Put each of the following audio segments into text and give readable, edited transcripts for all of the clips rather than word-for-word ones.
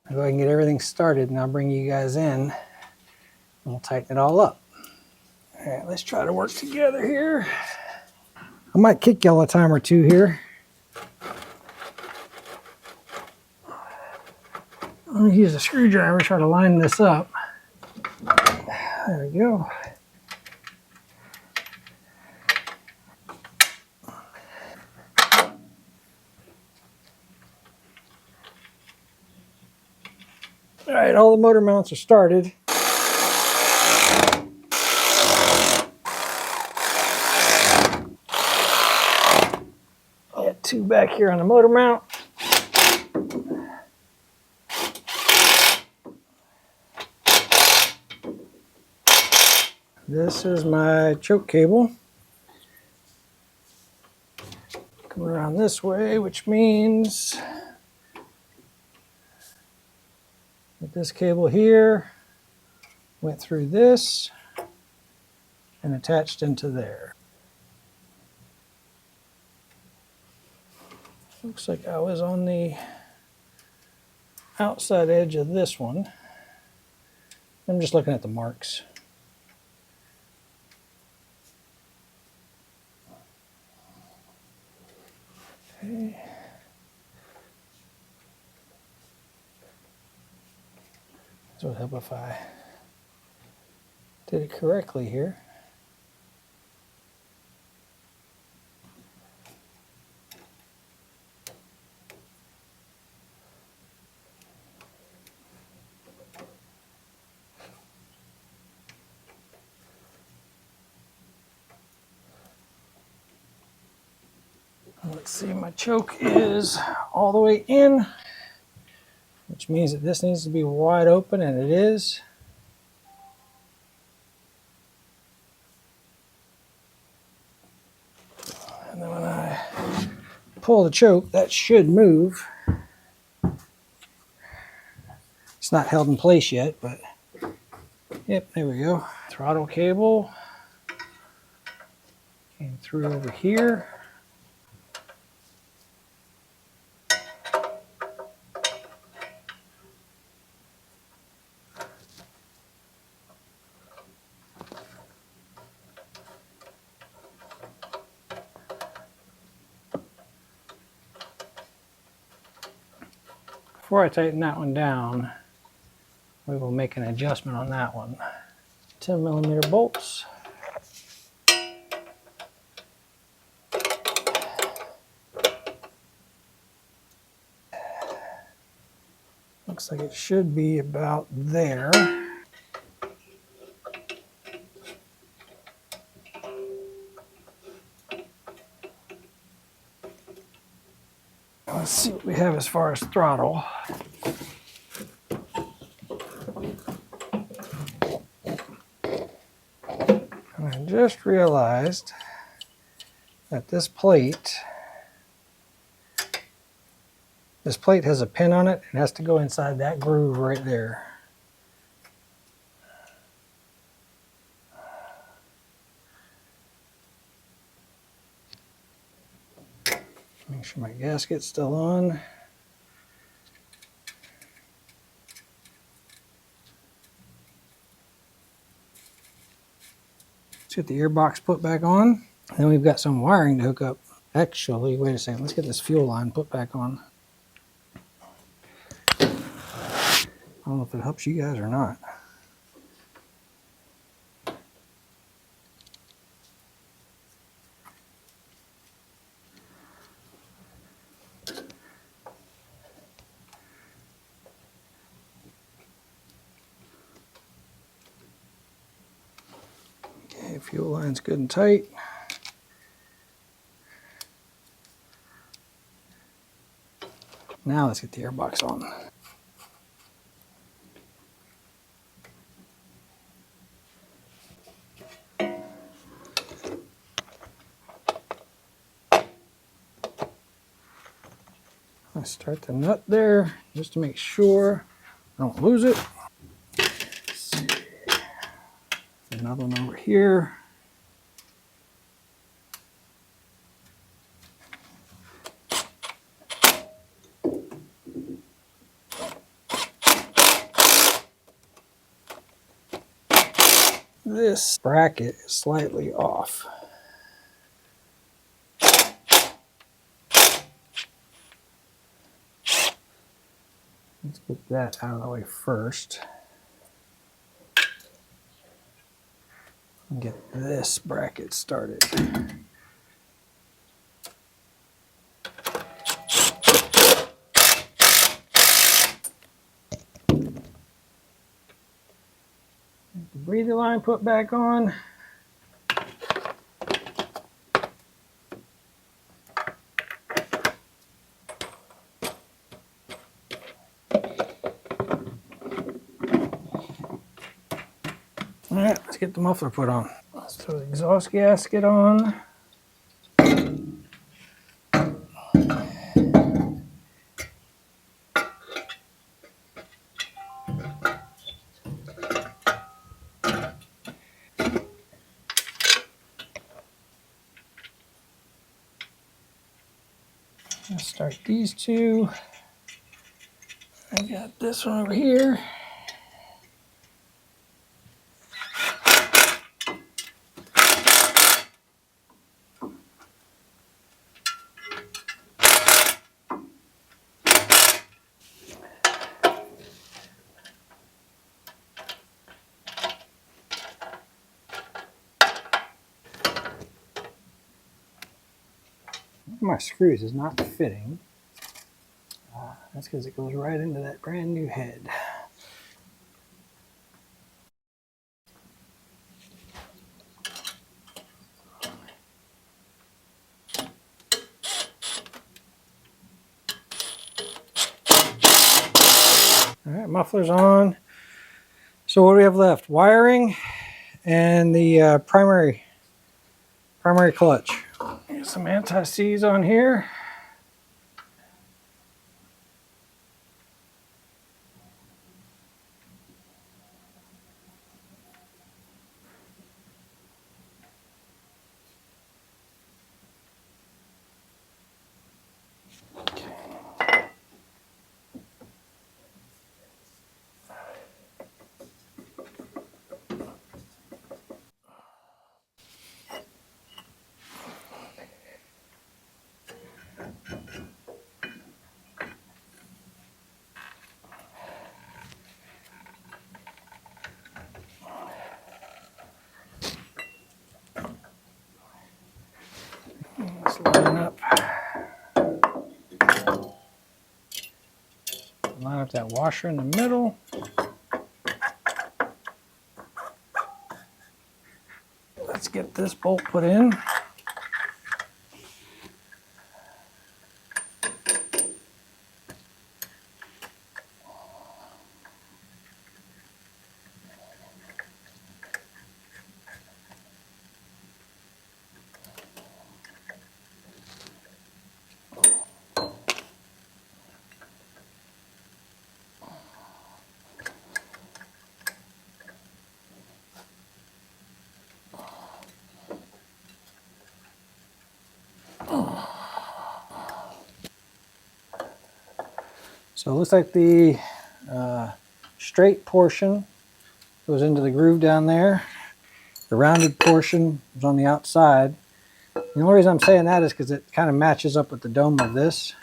I'll go ahead and get everything started, and I'll bring you guys in and we'll tighten it all up. All right, let's try to work together here. I might kick y'all a time or two here. I'm going to use a screwdriver to try to line this up. There we go. All right, all the motor mounts are started. Got two back here on the motor mount. This is my choke cable. Come around this way, which means that this cable here went through this and attached into there. Looks like I was on the outside edge of this one. I'm just looking at the marks. Okay. This would help if I did it correctly here. Let's see, my choke is all the way in, which means that this needs to be wide open, and it is. And then when I pull the choke, that should move. It's not held in place yet, but yep, there we go. Throttle cable came through over here. Before I tighten that one down, we will make an adjustment on that one. 10mm bolts. Looks like it should be about there. Let's see what we have as far as throttle. And I just realized that this plate has a pin on it. It has to go inside that groove right there. Make sure my gasket's still on. Let's get the earbox put back on. And then we've got some wiring to hook up. Actually, wait a second. Let's get this fuel line put back on. I don't know if it helps you guys or not. Okay, fuel line's good and tight. Now let's get the airbox on. I start the nut there just to make sure I don't lose it. Let's see. Another one over here. this bracket is slightly off. Let's get that out of the way first. And get this bracket started. Get the breather line put back on. All right, let's get the muffler put on. Let's throw the exhaust gasket on. Let's start these two. I got this one over here. My screws is not fitting. That's because it goes right into that brand new head. All right, muffler's on. So what do we have left? Wiring and the primary clutch. Get some anti-seize on here. Let's line up. Line up that washer in the middle. Let's get this bolt put in. So it looks like the straight portion goes into the groove down there. The rounded portion is on the outside. The only reason I'm saying that is because it kind of matches up with the dome of this.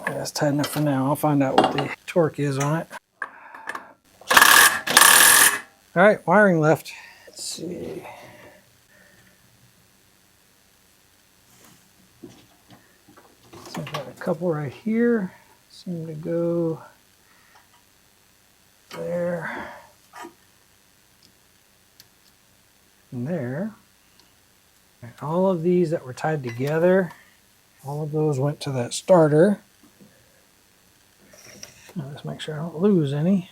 That's tight enough for now. I'll find out what the torque is on it. All right, wiring left. Let's see. So I've got a couple right here. Seem to go there and there. And all of these that were tied together, all of those went to that starter. Now Just make sure I don't lose any.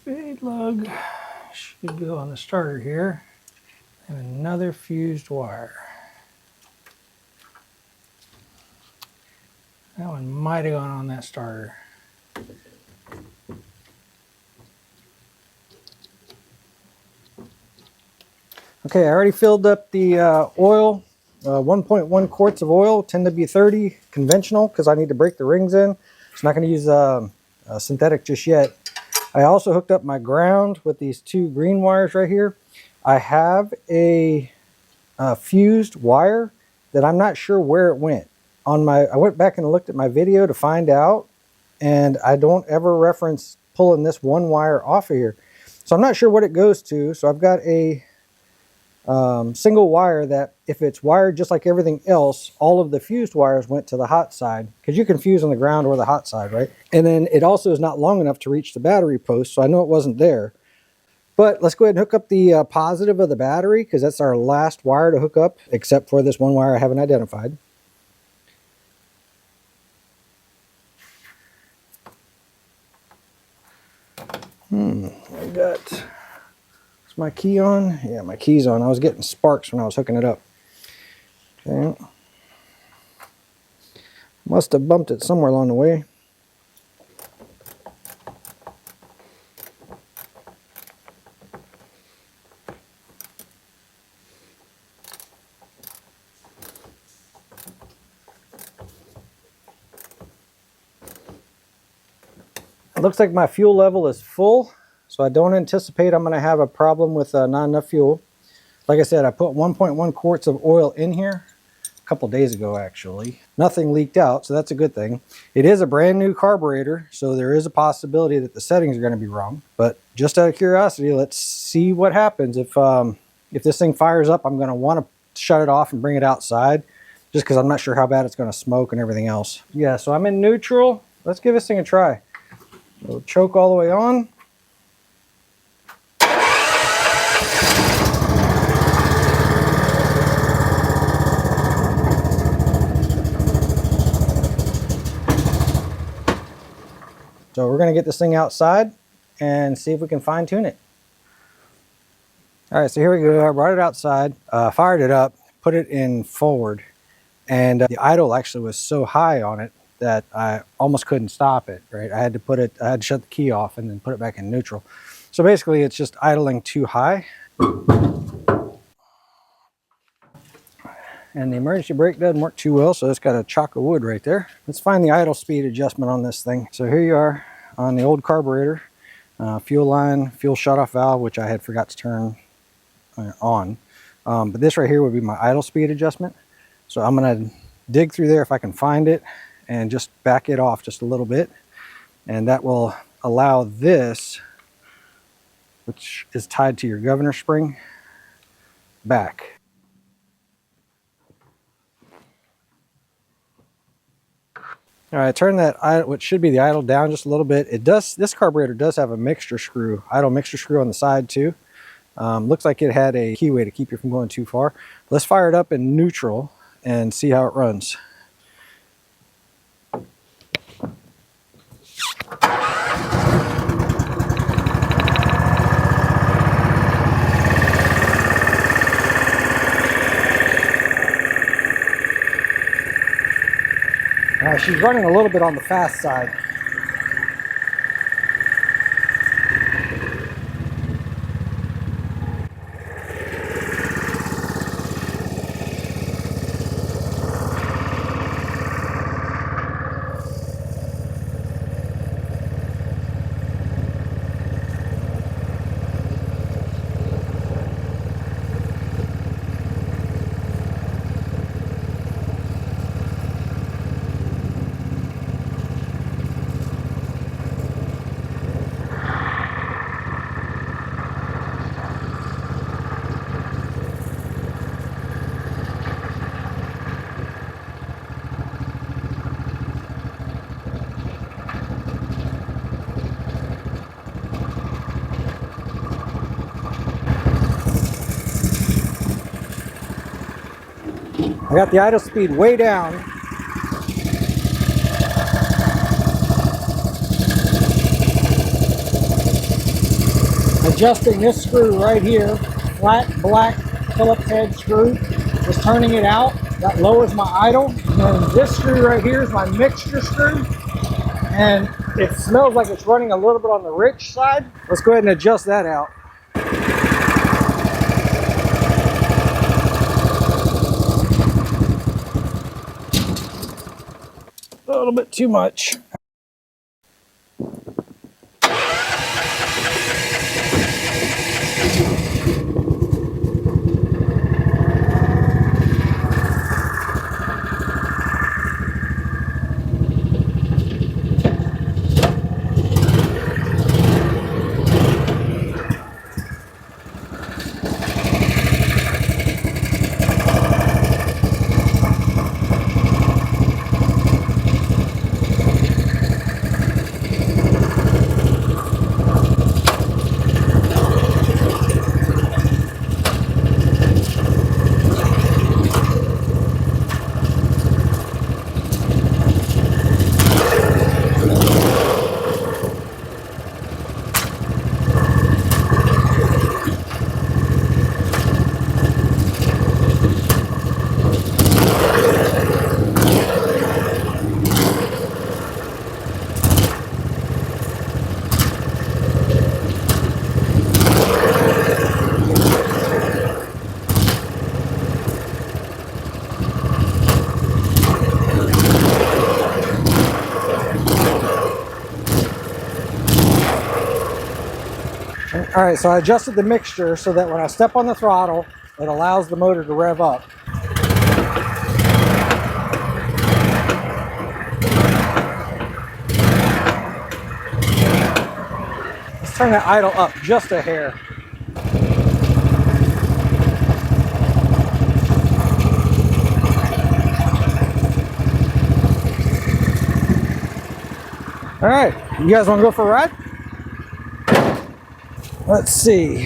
Fade lug should go on the starter here. And another fused wire. That one might have gone on that starter. Okay, I already filled up the oil. 1.1 quarts of oil, 10W30 conventional, because I need to break the rings in. So I'm not going to use synthetic just yet. I also hooked up my ground with these two green wires right here. I have a fused wire that I'm not sure where it went. I went back and looked at my video to find out, and I don't ever reference pulling this one wire off of here. So I'm not sure what it goes to. So I've got a single wire that, if it's wired just like everything else, all of the fused wires went to the hot side, because you can fuse on the ground or the hot side, right? And then it also is not long enough to reach the battery post, so I know it wasn't there. But let's go ahead and hook up the positive of the battery, because that's our last wire to hook up, except for this one wire I haven't identified. I got, is my key on? Yeah, my key's on. I was getting sparks when I was hooking it up. Okay. Must have bumped it somewhere along the way. It looks like my fuel level is full, so I don't anticipate I'm going to have a problem with not enough fuel. Like I said, I put 1.1 quarts of oil in here a couple days ago, actually. Nothing leaked out, so that's a good thing. It is a brand new carburetor, so there is a possibility that the settings are going to be wrong. But just out of curiosity, let's see what happens. If this thing fires up, I'm going to want to shut it off and bring it outside, just because I'm not sure how bad it's going to smoke and everything else. Yeah, so I'm in neutral. Let's give this thing a try. So choke all the way on. So we're going to get this thing outside and see if we can fine tune it. All right, so here we go. I brought it outside, fired it up, put it in forward, and the idle actually was so high on it that I almost couldn't stop it, right? I had to shut the key off and then put it back in neutral. So basically it's just idling too high. And the emergency brake doesn't work too well, so it's got a chock of wood right there. Let's find the idle speed adjustment on this thing. So here you are on the old carburetor, fuel line, fuel shutoff valve, which I had forgot to turn on. But this right here would be my idle speed adjustment. So I'm gonna dig through there if I can find it and just back it off just a little bit. And that will allow this, which is tied to your governor spring, back. All right, turn that, what should be the idle, down just a little bit. It does, this carburetor does have a mixture screw, idle mixture screw on the side too. Looks like it had a keyway to keep you from going too far. Let's fire it up in neutral and see how it runs. She's running a little bit on the fast side. I got the idle speed way down. Adjusting this screw right here, flat black Phillips head screw, just turning it out. That lowers my idle. And then this screw right here is my mixture screw. And it smells like it's running a little bit on the rich side. Let's go ahead and adjust that out. A little bit too much. All right, so I adjusted the mixture so that when I step on the throttle, it allows the motor to rev up. Let's turn that idle up just a hair. All right, you guys want to go for a ride? Let's see.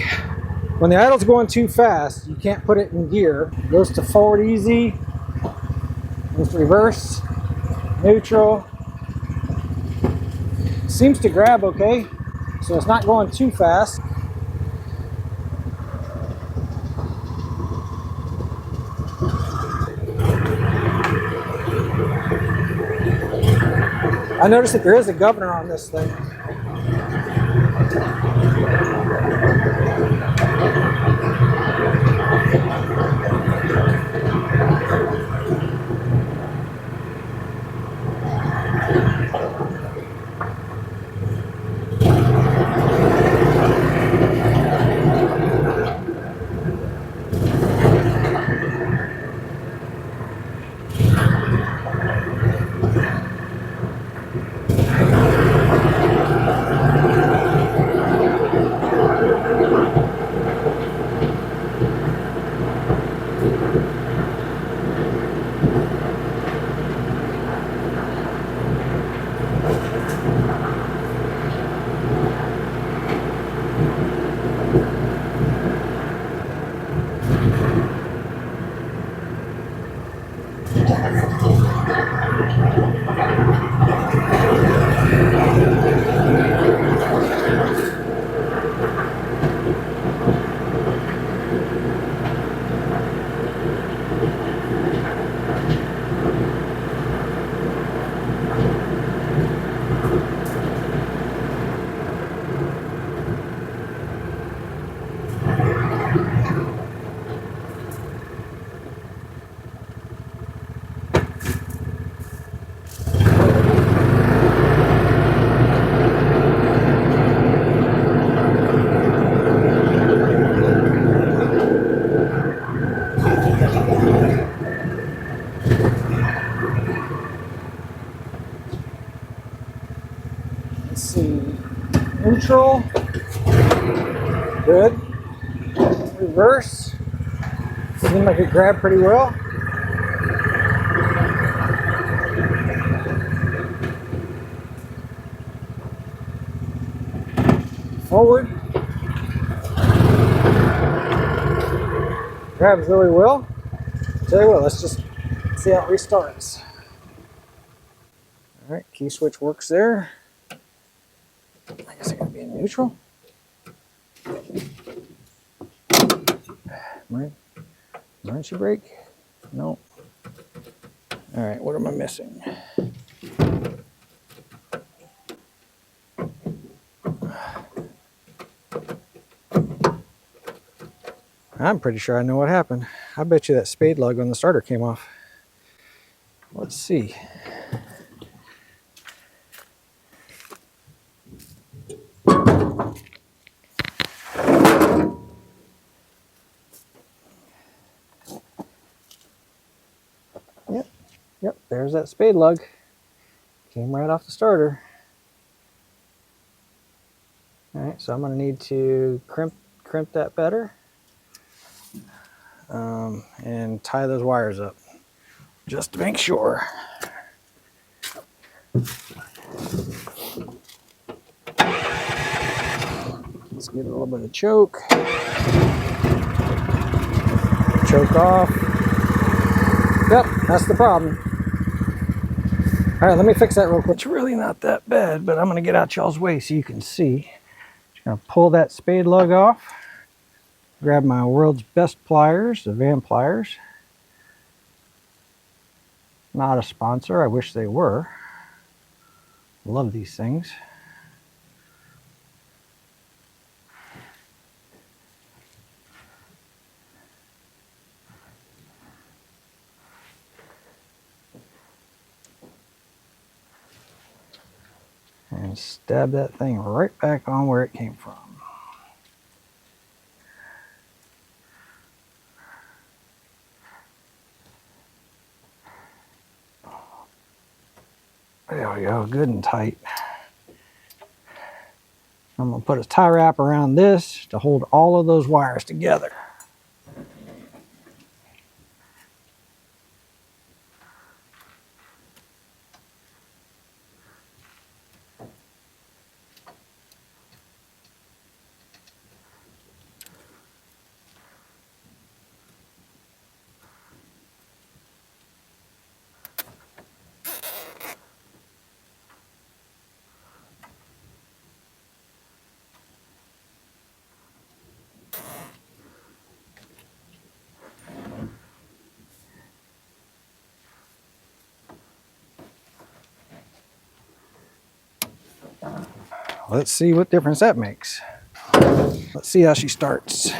When the idle's going too fast, you can't put it in gear. It goes to forward easy, goes to reverse, neutral. Seems to grab okay, so it's not going too fast. I noticed that there is a governor on this thing. Let's see. Neutral. Good. Reverse. Seemed like it grabbed pretty well. Forward. Grabs really well. Tell you what, let's just Let's see how it restarts. All right, key switch works there. I guess I gotta be in neutral. Emergency brake? No. All right, what am I missing? I'm pretty sure I know what happened. I bet you that spade lug on the starter came off. Let's see. Yep, there's that spade lug. Came right off the starter. All right, so I'm gonna need to crimp that better and tie those wires up just to make sure. Let's get a little bit of choke. Choke off. Yep, that's the problem. All right, let me fix that real quick. It's really not that bad, but I'm gonna get out y'all's way so you can see. Just gonna pull that spade lug off. Grab my world's best pliers, the Van pliers. Not a sponsor, I wish they were. Love these things. And stab that thing right back on where it came from. There we go, good and tight. I'm gonna put a tie wrap around this to hold all of those wires together. Let's see what difference that makes. Let's see how she starts.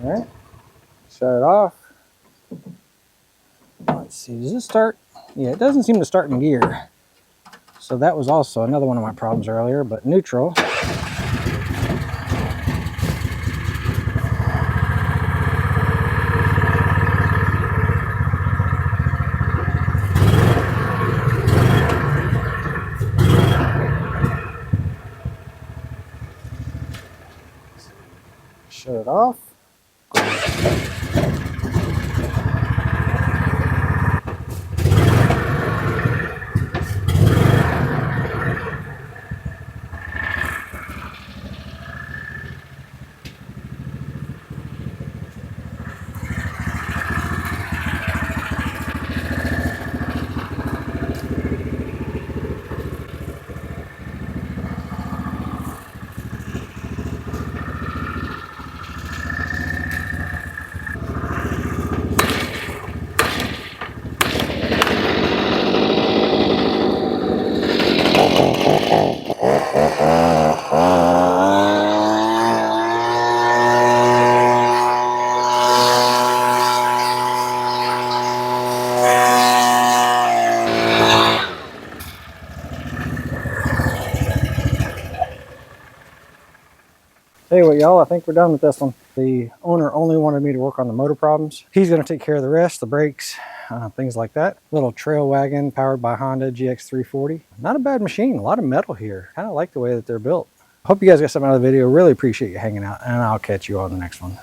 All right, shut it off. Let's see, does this start? Yeah, it doesn't seem to start in gear. So that was also another one of my problems earlier, but neutral. Shut it off. Tell you what, y'all, I think we're done with this one. The owner only wanted me to work on the motor problems. He's going to take care of the rest, the brakes, things like that. Little trail wagon powered by Honda GX340. Not a bad machine, a lot of metal here. Kind of like the way that they're built. Hope you guys got something out of the video. Really appreciate you hanging out, and I'll catch you on the next one.